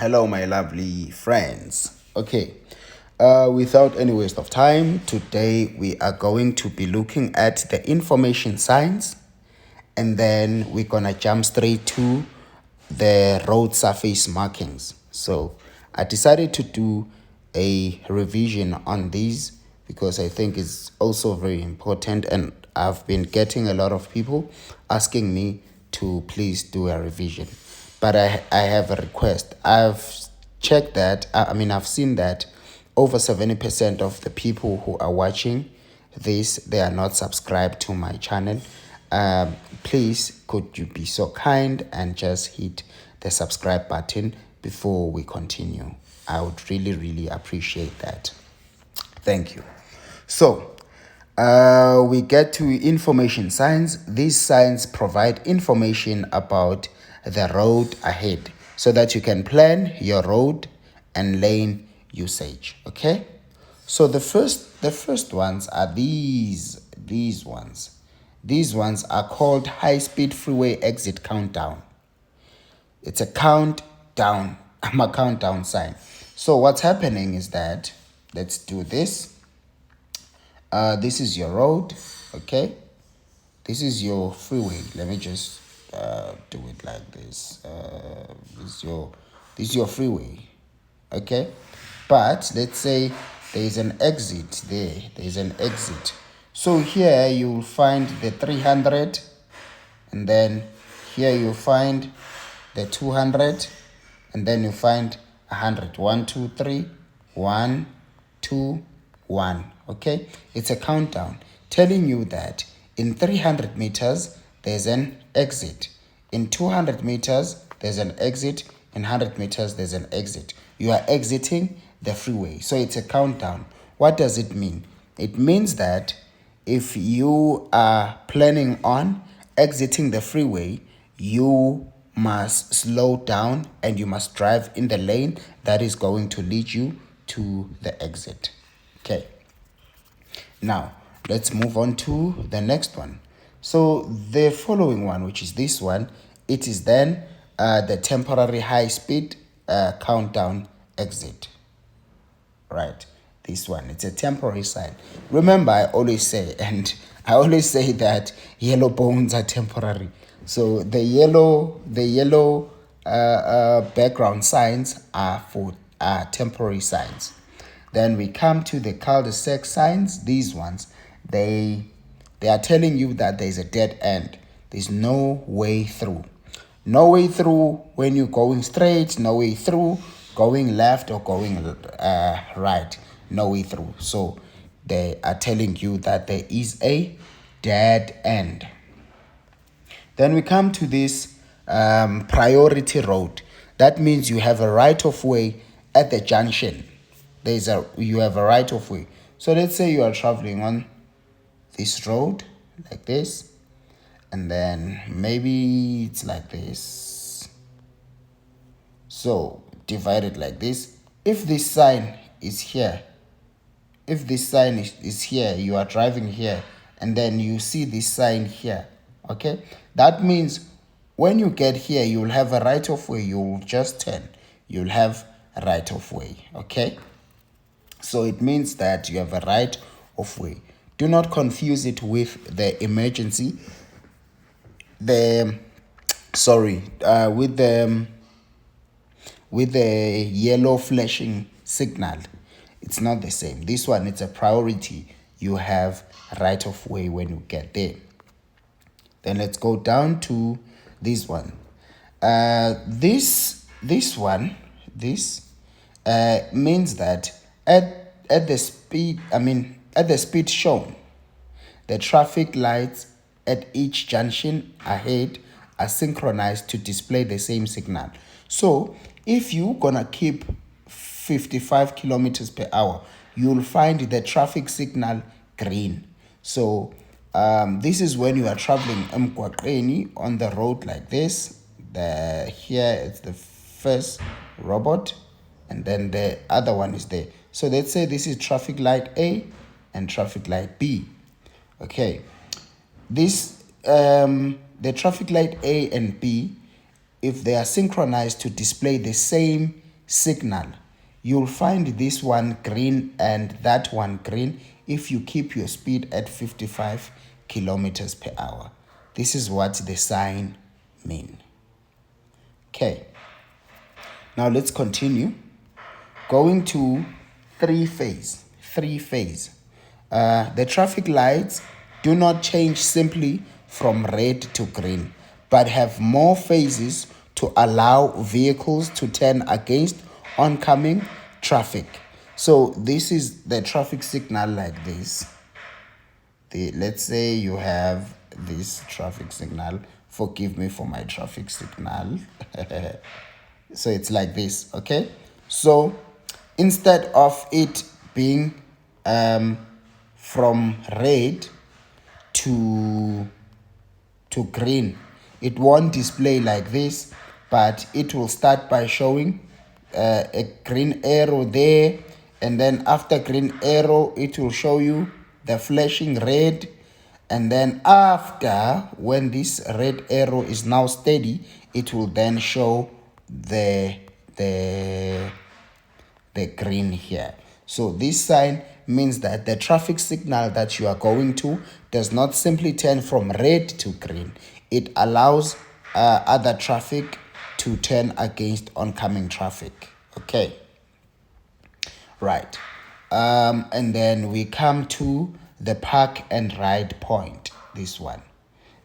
Hello, my lovely friends. Okay, without any waste of time, today we are going to be looking at the information science, and then we're gonna jump straight to the road surface markings. So I decided to do a revision on these because I think it's also very important, and I've been getting a lot of people asking me to please do a revision. But I have a request. I've checked that, I've seen that over 70% of the people who are watching this, they are not subscribed to my channel. Please, could you be so kind and just hit the subscribe button before we continue? I would really appreciate that. Thank you. So, we get to information science. These science provide information about the road ahead so that you can plan your road and lane usage. Okay? So the first ones are these ones. These ones are called high speed freeway exit countdown. It's a countdown. I'm a countdown sign. So what's happening is that, let's do this. This is your road, okay? This is your freeway. Let me just do it like this. This is your freeway, okay? But let's say there's an exit there. There's an exit. So here you'll find the 300, and then here you'll find the 200, and then you find 100. 1, 2, 3, 1, 2, 1. Okay, it's a countdown telling you that in 300 meters there's an exit, in 200 meters there's an exit, in 100 meters there's an exit. You are exiting the freeway, so it's a countdown. What does it mean? It means that if you are planning on exiting the freeway, you must slow down and you must drive in the lane that is going to lead you to the exit. Okay. Now, let's move on to the next one. So the following one, which is this one, it is then the temporary high speed countdown exit. Right, this one, it's a temporary sign. Remember, I always say that yellow bones are temporary. So the yellow background signs are temporary signs. Then we come to the cul-de-sac signs. These ones, they are telling you that there's a dead end. There's no way through. No way through when you're going straight, no way through going left or going right, no way through. So they are telling you that there is a dead end. Then we come to this priority road. That means you have a right of way at the junction. You have a right of way. So let's say you are traveling on this road like this, and then maybe it's like this. So divide it like this. If this sign is here, you are driving here, and then you see this sign here, okay? That means when you get here, you'll have a right of way. You'll just turn. You'll have a right of way, okay? So it means that you have a right of way. Do not confuse it with the emergency. With the yellow flashing signal. It's not the same. This one, it's a priority. You have right of way when you get there. Then let's go down to this one. This means that at the speed shown, the traffic lights at each junction ahead are synchronized to display the same signal. So if you're gonna keep 55 kilometers per hour, you'll find the traffic signal green. So this is when you are traveling on the road like this. Here it's the first robot, and then the other one is there. So let's say this is traffic light A and traffic light B. Okay, this the traffic light A and B, if they are synchronized to display the same signal, you'll find this one green and that one green if you keep your speed at 55 kilometers per hour. This is what the sign mean. Okay, now let's continue. Going to three phase. The traffic lights do not change simply from red to green, but have more phases to allow vehicles to turn against oncoming traffic. So this is the traffic signal like this. Let's say you have this traffic signal. Forgive me for my traffic signal. So it's like this, okay? So instead of it being from red to green, it won't display like this, but it will start by showing a green arrow there, and then after green arrow it will show you the flashing red, and then after, when this red arrow is now steady, it will then show the green here. So this sign means that the traffic signal that you are going to does not simply turn from red to green. It allows other traffic to turn against oncoming traffic. Okay, right. And then we come to the park and ride point. This one,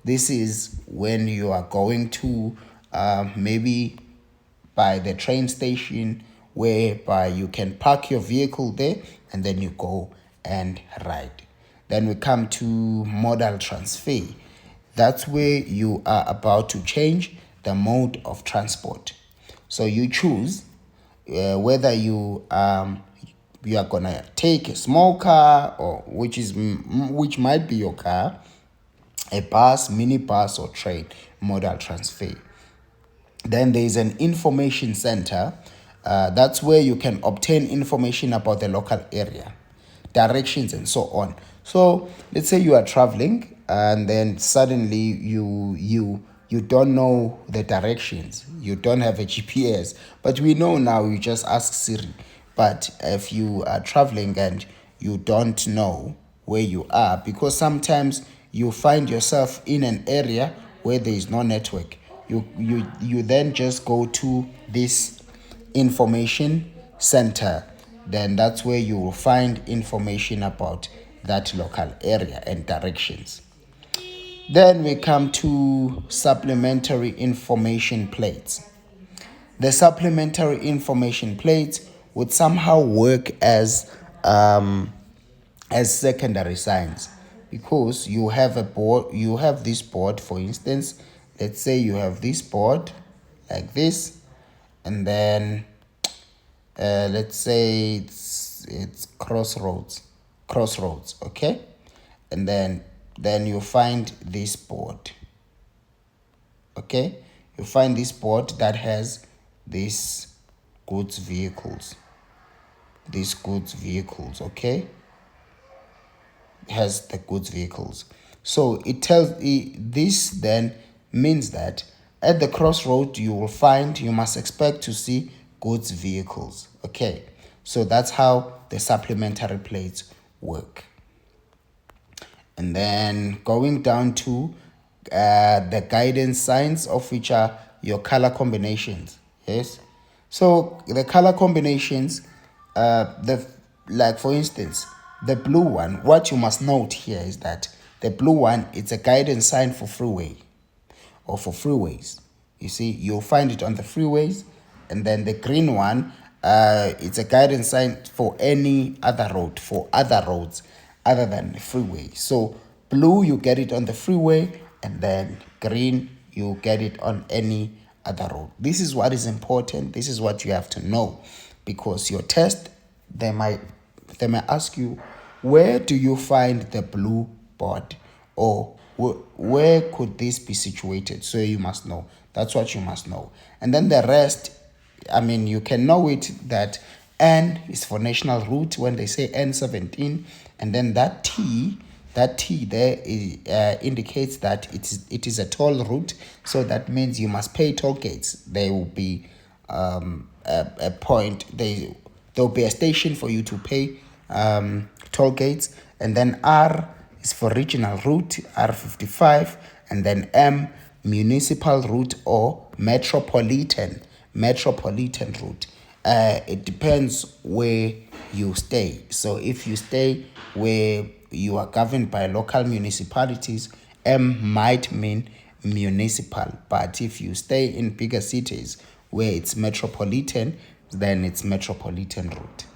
this is when you are going to maybe by the train station, whereby you can park your vehicle there and then you go and ride. Then we come to modal transfer. That's where you are about to change the mode of transport. So you choose whether you are gonna take a small car, or which might be your car, a bus, minibus, or train. Modal transfer. Then there is an information center. That's where you can obtain information about the local area, directions, and so on. So let's say you are traveling and then suddenly you don't know the directions. You don't have a GPS, but we know now you just ask Siri. But if you are traveling and you don't know where you are, because sometimes you find yourself in an area where there is no network, you then just go to this information center. Then that's where you will find information about that local area and directions. Then we come to supplementary information plates. The supplementary information plates would somehow work as secondary signs, because you have a board, you have this board, for instance. Let's say you have this board like this, and then let's say it's crossroads, okay? And then you find this board, okay? You find this board that has these goods vehicles, okay? Has the goods vehicles. So it tells this then means that at the crossroad you must expect to see goods vehicles. Okay, so that's how the supplementary plates work. And then going down to the guidance signs, of which are your color combinations. Yes, so the color combinations, like for instance, the blue one, what you must note here is that the blue one, it's a guidance sign for freeway or for freeways. You see, you'll find it on the freeways. And then the green one, it's a guidance sign for any other road, for other roads other than the freeway. So blue, you get it on the freeway, and then green, you get it on any other road. This is what is important. This is what you have to know, because your test, they might ask you, where do you find the blue board, or where could this be situated? So you must know. That's what you must know. And then the rest, I mean, you can know it that N is for national route when they say N17, and then that T there indicates that it is a toll route. So that means you must pay toll gates. They will be a point. There'll be a station for you to pay toll gates, and then R is for regional route, R55, and then M, municipal route or metropolitan route. It depends where you stay. So if you stay where you are governed by local municipalities, M might mean municipal. But if you stay in bigger cities where it's metropolitan, then it's metropolitan route.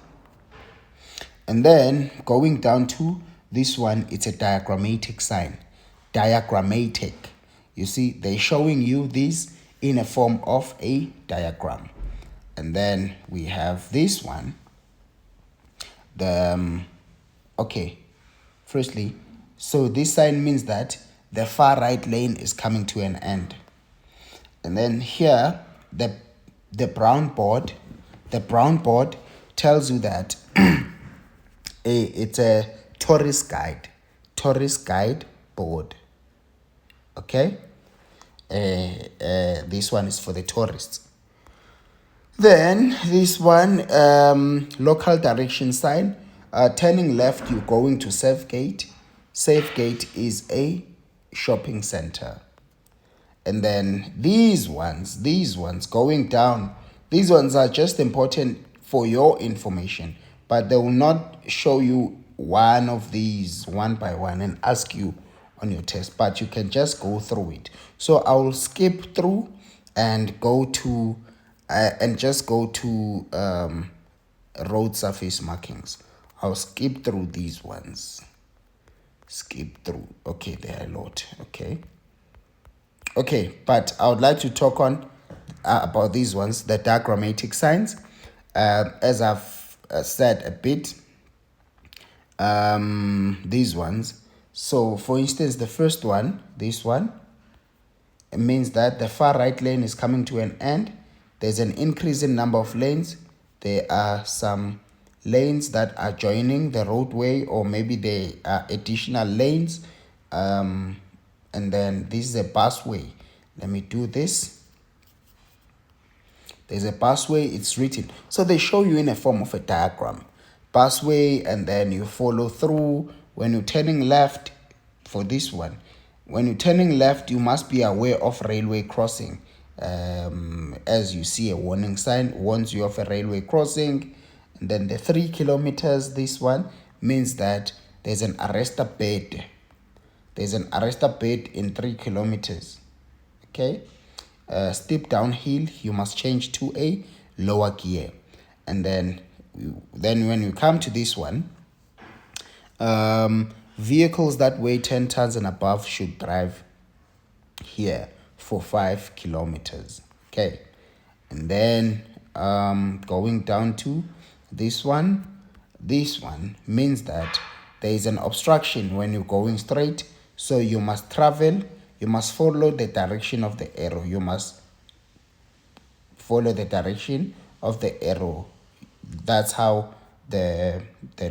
And then going down to this one, it's a diagrammatic sign. Diagrammatic. You see, they're showing you this in a form of a diagram. And then we have this one. Firstly, so this sign means that the far right lane is coming to an end. And then here, the brown board tells you that it's a tourist guide board. Okay, this one is for the tourists. Then this one, local direction sign. Turning left, you're going to Safegate. Safegate is a shopping center. And then these ones going down, these ones are just important for your information, but they will not show you one of these one by one and ask you on your test, but you can just go through it. So I will skip through and go to road surface markings. I'll skip through these ones. Okay, there are a lot. Okay, but I would like to talk on about these ones, the diagrammatic signs. As I've said a bit, these ones. So, for instance, the first one, this one, it means that the far right lane is coming to an end. There's an increase in number of lanes. There are some lanes that are joining the roadway, or maybe there are additional lanes. And then this is a busway. Let me do this. There's a busway, it's written. So they show you in a form of a diagram. Busway, and then you follow through. When you're turning left, for this one, when you're turning left, you must be aware of railway crossing. As you see, a warning sign warns you of a railway crossing. And then the 3 kilometers, this one means that there's an arrestor bed. There's an arrestor bed in 3 kilometers. Okay. Steep downhill, you must change to a lower gear. And then when you come to this one, vehicles that weigh 10 tons and above should drive here for 5 kilometers. Okay. And then going down to this one means that there is an obstruction when you're going straight, so you must follow the direction of the arrow. You must follow the direction of the arrow. That's how the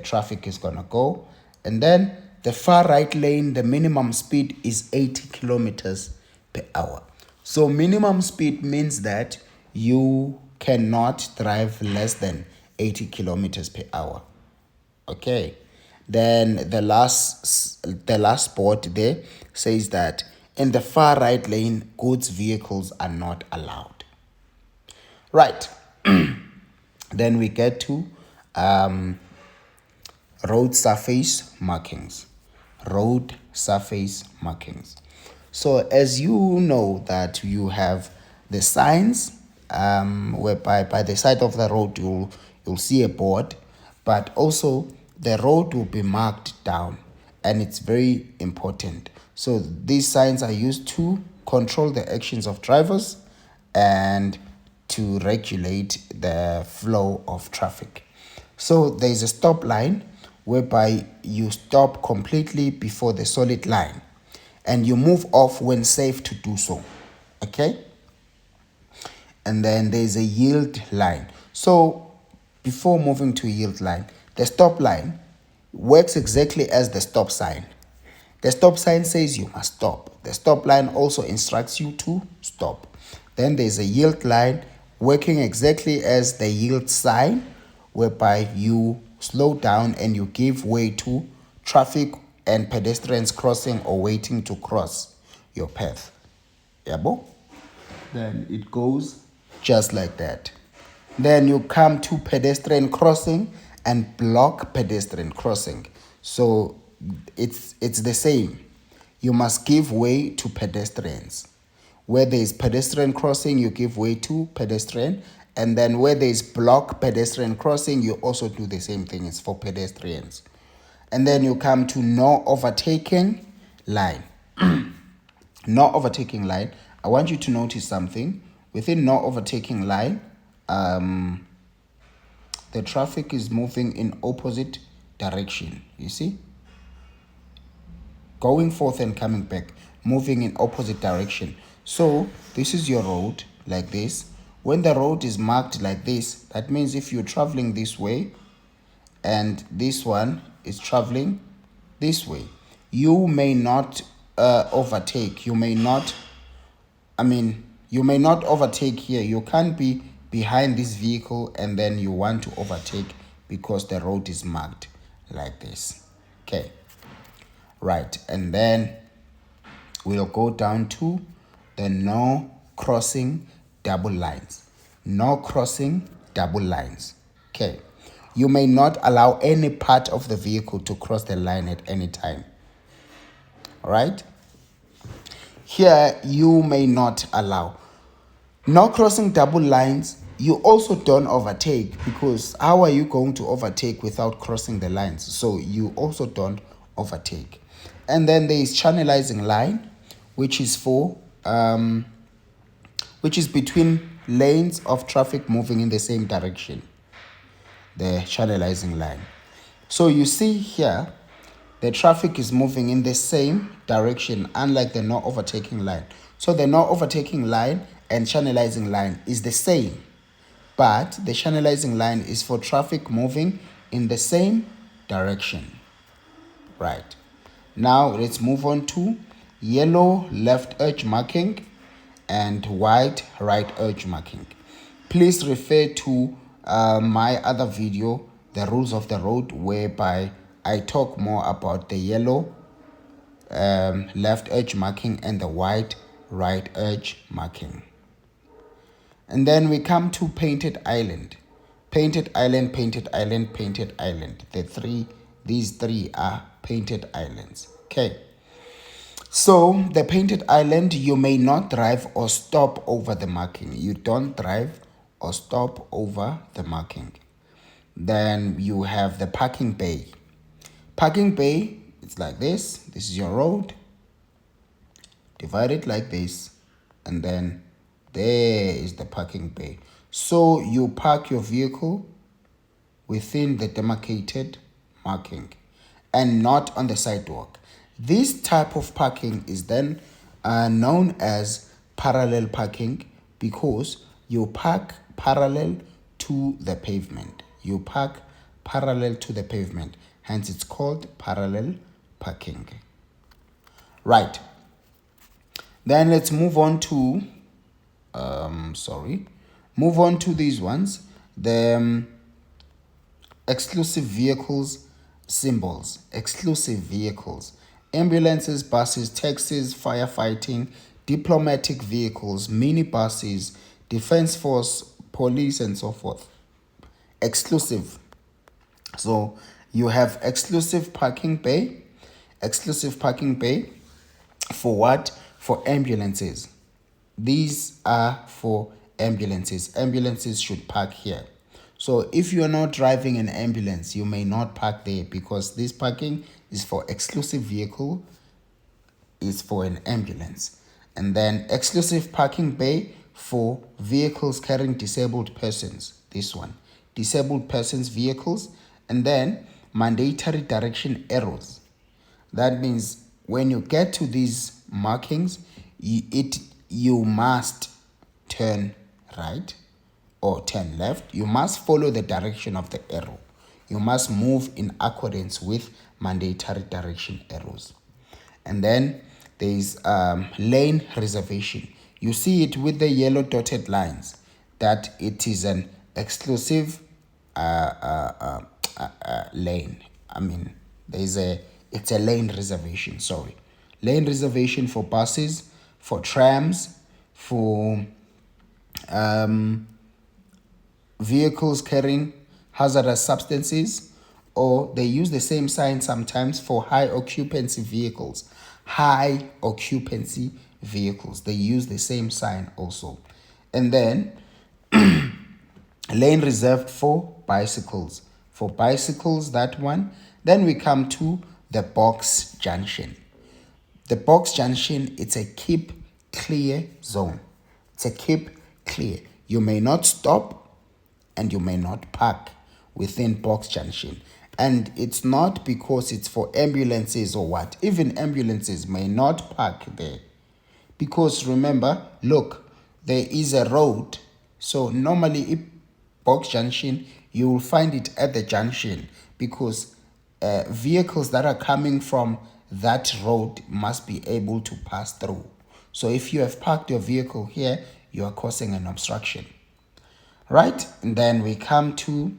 traffic is gonna go. And then the far right lane, the minimum speed is 80 kilometers per hour. So minimum speed means that you cannot drive less than 80 kilometers per hour. Okay. Then the last board there says that in the far right lane, goods vehicles are not allowed. Right. Then we get to road surface markings. So as you know that you have the signs, whereby by the side of the road you'll see a board, but also the road will be marked down, and it's very important. So these signs are used to control the actions of drivers and to regulate the flow of traffic. So there's a stop line whereby you stop completely before the solid line and you move off when safe to do so. Okay? And then there's a yield line. So before moving to a yield line, the stop line works exactly as the stop sign. The stop sign says you must stop. The stop line also instructs you to stop. Then there's a yield line working exactly as the yield sign, whereby you slow down and you give way to traffic and pedestrians crossing or waiting to cross your path. Yabo? Then it goes just like that. Then you come to pedestrian crossing and block pedestrian crossing. So it's the same. You must give way to pedestrians. Where there is pedestrian crossing, you give way to pedestrian. And then where there is block pedestrian crossing, you also do the same thing. It's for pedestrians. And then you come to no overtaking line. No overtaking line. I want you to notice something. Within no overtaking line, the traffic is moving in opposite direction. You see? Going forth and coming back, moving in opposite direction. So this is your road, like this. When the road is marked like this, that means if you're traveling this way and this one is traveling this way, you may not overtake. You may not overtake here. You can't be behind this vehicle and then you want to overtake because the road is marked like this. Okay. Right. And then we'll go down to the no crossing double lines. No crossing double lines. Okay. You may not allow any part of the vehicle to cross the line at any time. All right. Here, you may not allow. No crossing double lines. You also don't overtake, because how are you going to overtake without crossing the lines? So you also don't overtake. And then there is channelizing line, which is between lanes of traffic moving in the same direction. The channelizing line. So you see here, the traffic is moving in the same direction, unlike the no overtaking line. So the no overtaking line and channelizing line is the same, but the channelizing line is for traffic moving in the same direction. Right. Now let's move on to yellow left edge marking and white right edge marking. Please refer to my other video, the rules of the road, whereby I talk more about the yellow left edge marking and the white right edge marking. And then we come to painted island. Painted island, painted island, painted island. These three are painted islands. Okay. So the painted island, you may not drive or stop over the marking. You don't drive or stop over the marking. Then you have the parking bay. Parking bay, it's like this. This is your road. Divide it like this. And then there is the parking bay. So you park your vehicle within the demarcated marking and not on the sidewalk. This type of parking is then known as parallel parking, because you park parallel to the pavement. You park parallel to the pavement. Hence, it's called parallel parking. Right. Then let's move on to, move on to these ones. The exclusive vehicles symbols. Exclusive vehicles. Ambulances, buses, taxis, firefighting, diplomatic vehicles, minibuses, defense force, police, and so forth. Exclusive. So you have exclusive parking bay. Exclusive parking bay for what? For ambulances. These are for ambulances. Ambulances should park here. So if you are not driving an ambulance, you may not park there, because this parking is for exclusive vehicle, is for an ambulance. And then exclusive parking bay for vehicles carrying disabled persons. This one, disabled persons vehicles. And then mandatory direction arrows. That means when you get to these markings, you must turn right or turn left. You must follow the direction of the arrow. You must move in accordance with mandatory direction arrows. And then there is lane reservation. You see it with the yellow dotted lines. that it is an exclusive lane. I mean, it's a lane reservation, sorry. Lane reservation for buses, for trams, for vehicles carrying hazardous substances, or they use the same sign sometimes for high occupancy vehicles. High occupancy vehicles, they use the same sign also. And then lane reserved for bicycles. For bicycles, that one. Then we come to the box junction. The box junction, it's a keep clear zone. It's a keep clear. You may not stop and you may not park within box junction. And it's not because it's for ambulances or what. Even ambulances may not park there. Because remember, look, there is a road. So normally if box junction, you will find it at the junction, because vehicles that are coming from that road must be able to pass through. So if you have parked your vehicle here, you are causing an obstruction. Right? And then we come to,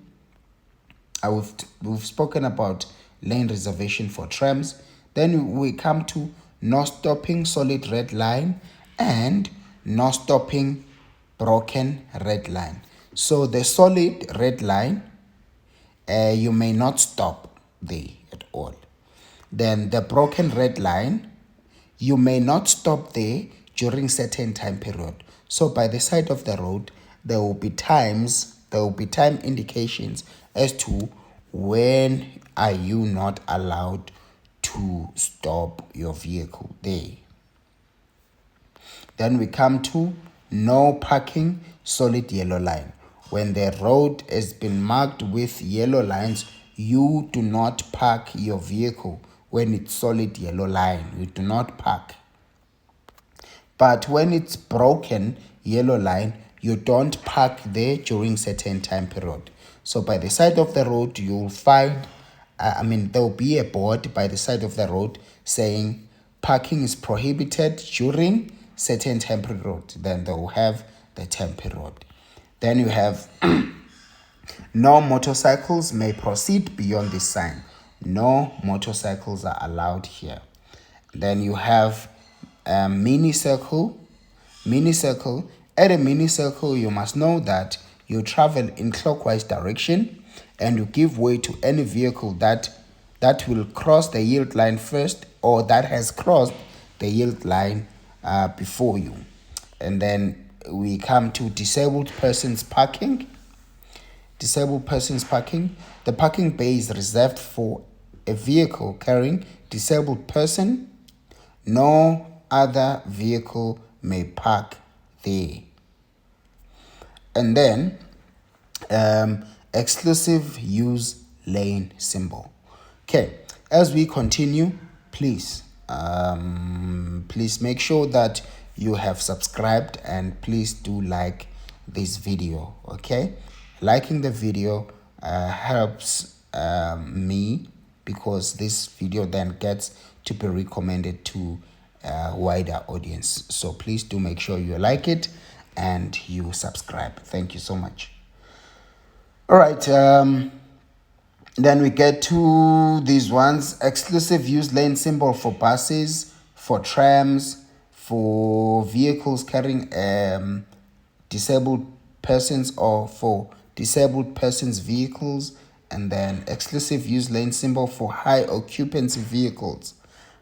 we've spoken about lane reservation for trams. Then we come to no stopping solid red line and no stopping broken red line. So the solid red line, you may not stop there at all. Then the broken red line, you may not stop there during certain time period. So by the side of the road, there will be time indications as to when are you not allowed to stop your vehicle there. Then we come to no parking solid yellow line. When the road has been marked with yellow lines, you do not park your vehicle when it's solid yellow line. You do not park. But when it's broken yellow line, you don't park there during certain time period. So by the side of the road, you'll find, there will be a board by the side of the road saying parking is prohibited during certain time period. Then they will have the time period. Then you have no motorcycles may proceed beyond this sign. No motorcycles are allowed here. Then you have a mini circle. Mini circle. At a mini circle, you must know that you travel in clockwise direction and you give way to any vehicle that will cross the yield line first, or that has crossed the yield line before you. And then we come to disabled persons parking. Disabled persons parking. The parking bay is reserved for a vehicle carrying disabled person. No other vehicle may park there. And then exclusive use lane symbol. Okay, as we continue, please make sure that you have subscribed, and please do like this video. Okay, liking the video helps me, because this video then gets to be recommended to a wider audience. So please do make sure you like it and you subscribe. Thank you so much. All right, then we get to these ones. Exclusive use lane symbol for buses, for trams, for vehicles carrying disabled persons, or for disabled persons vehicles. And then exclusive use lane symbol for high occupancy vehicles.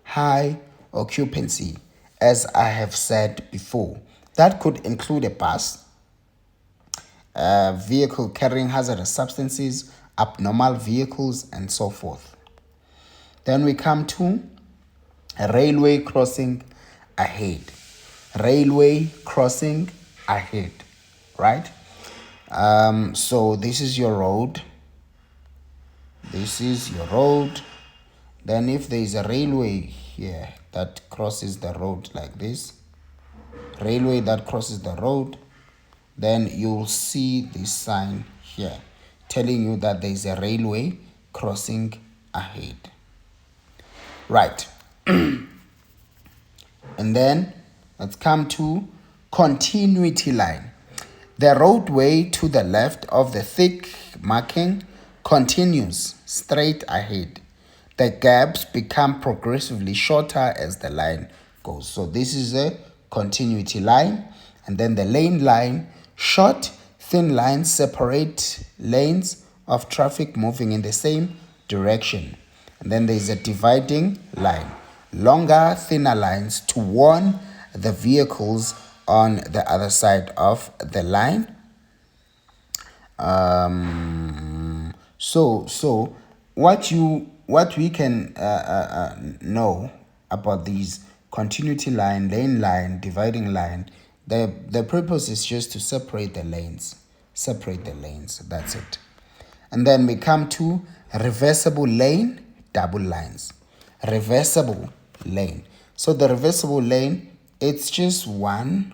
High occupancy, as I have said before, that could include a bus, vehicle carrying hazardous substances, abnormal vehicles, and so forth. Then we come to a railway crossing ahead. Railway crossing ahead, right? So this is your road. This is your road. Then if there is a railway here that crosses the road like this, railway that crosses the road, then you'll see this sign here telling you that there is a railway crossing ahead. Right. And then let's come to continuity line. The roadway to the left of the thick marking continues straight ahead. The gaps become progressively shorter as the line goes. So this is a continuity line. And then the lane line, short, thin lines separate lanes of traffic moving in the same direction. And then there's a dividing line. Longer, thinner lines to warn the vehicles on the other side of the line. So what we can know about these continuity line, lane line, dividing line, the purpose is just to separate the lanes. That's it. And then we come to reversible lane, double lines. Reversible lane. So the reversible lane, it's just one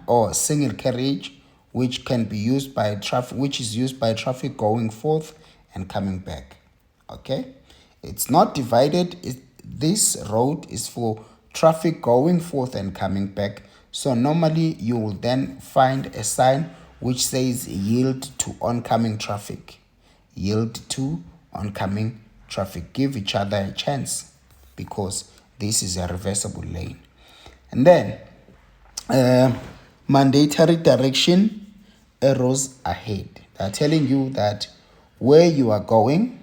or single carriage which can be used by traffic, which is used by traffic going forth and coming back. Okay, it's not divided. This road is for traffic going forth and coming back. So normally you will then find a sign which says yield to oncoming traffic. Yield to oncoming traffic. Give each other a chance because this is a reversible lane. And then mandatory direction arrows ahead. They're telling you that where you are going,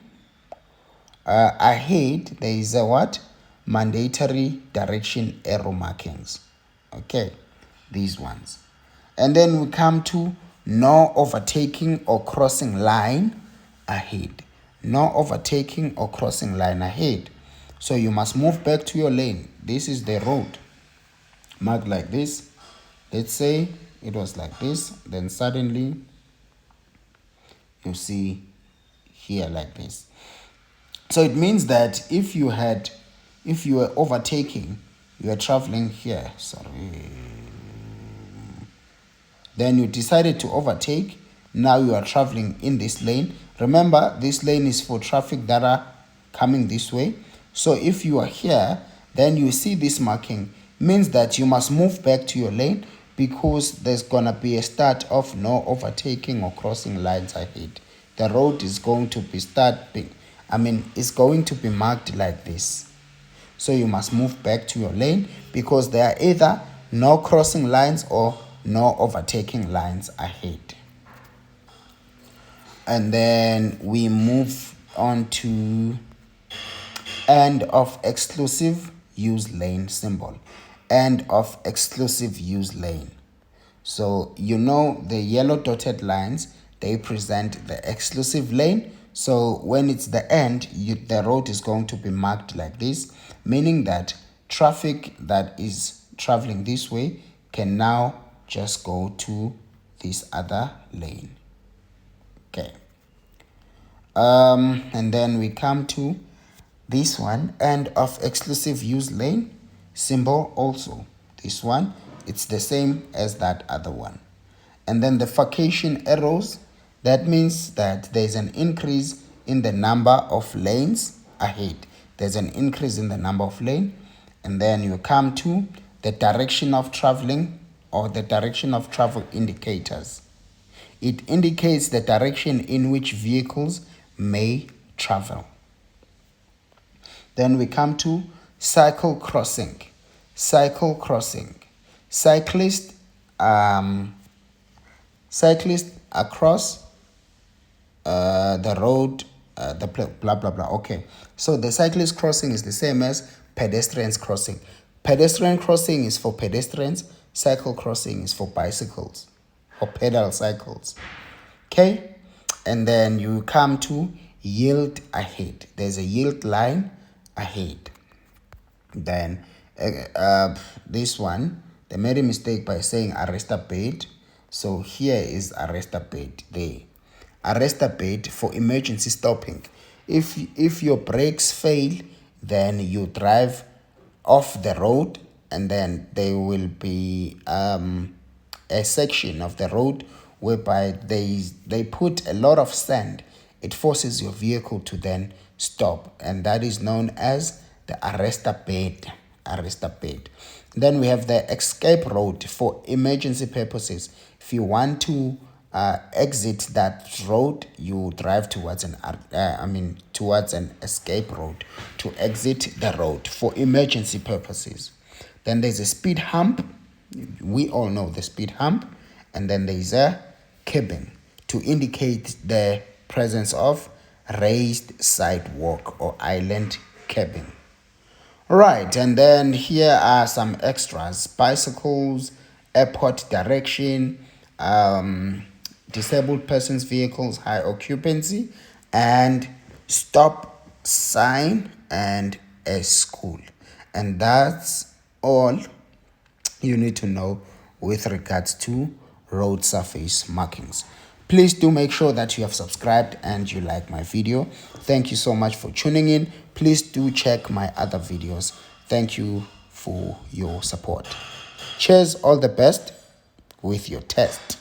ahead there is a what? Mandatory direction arrow markings. Okay, these ones. And then we come to no overtaking or crossing line ahead. No overtaking or crossing line ahead. So you must move back to your lane. This is the road marked like this. Let's say it was like this, then suddenly you see here like this. So it means that if you were overtaking, you are traveling here, then you decided to overtake. Now you are traveling in this lane. Remember, this lane is for traffic that are coming this way. So if you are here, then you see this marking, means that you must move back to your lane because there's gonna be a start of no overtaking or crossing lines ahead. The road is going to be it's going to be marked like this. So you must move back to your lane because there are either no crossing lines or no overtaking lines ahead. And then we move on to end of exclusive use lane symbol. End of exclusive use lane. So you know the yellow dotted lines, they present the exclusive lane. So when it's the end, the road is going to be marked like this, meaning that traffic that is traveling this way can now just go to this other lane. Okay. And then we come to this one, end of exclusive use lane symbol also. This one, it's the same as that other one. And then the vacation arrows, that means that there's an increase in the number of lanes ahead. There's an increase in the number of lanes. And then you come to the direction of traveling or the direction of travel indicators. It indicates the direction in which vehicles may travel. Then we come to cycle crossing. Cycle crossing. Cyclists across the road, the blah blah blah. Okay, so the cyclist crossing is the same as pedestrians crossing. Pedestrian crossing is for pedestrians. Cycle crossing is for bicycles or pedal cycles. Okay, and then you come to yield ahead. There's a yield line ahead. Then this one, they made a mistake by saying arresta bait. So here is arresta bait there. Arresta bait for emergency stopping. If your brakes fail, then you drive off the road, and then there will be a section of the road whereby they put a lot of sand. It forces your vehicle to then stop, and that is known as the arresta bait. Arresta bait. Then we have the escape road for emergency purposes. If you want to exit that road, you drive towards towards an escape road to exit the road for emergency purposes. Then there's a speed hump. We all know the speed hump. And then there's a cabin to indicate the presence of raised sidewalk or island cabin. Right, and then here are some extras: bicycles, airport direction, disabled persons vehicles, high occupancy, and stop sign, and a school. And that's all you need to know with regards to road surface markings. Please do make sure that you have subscribed and you like my video. Thank you so much for tuning in. Please do check my other videos. Thank you for your support. Cheers, all the best with your test.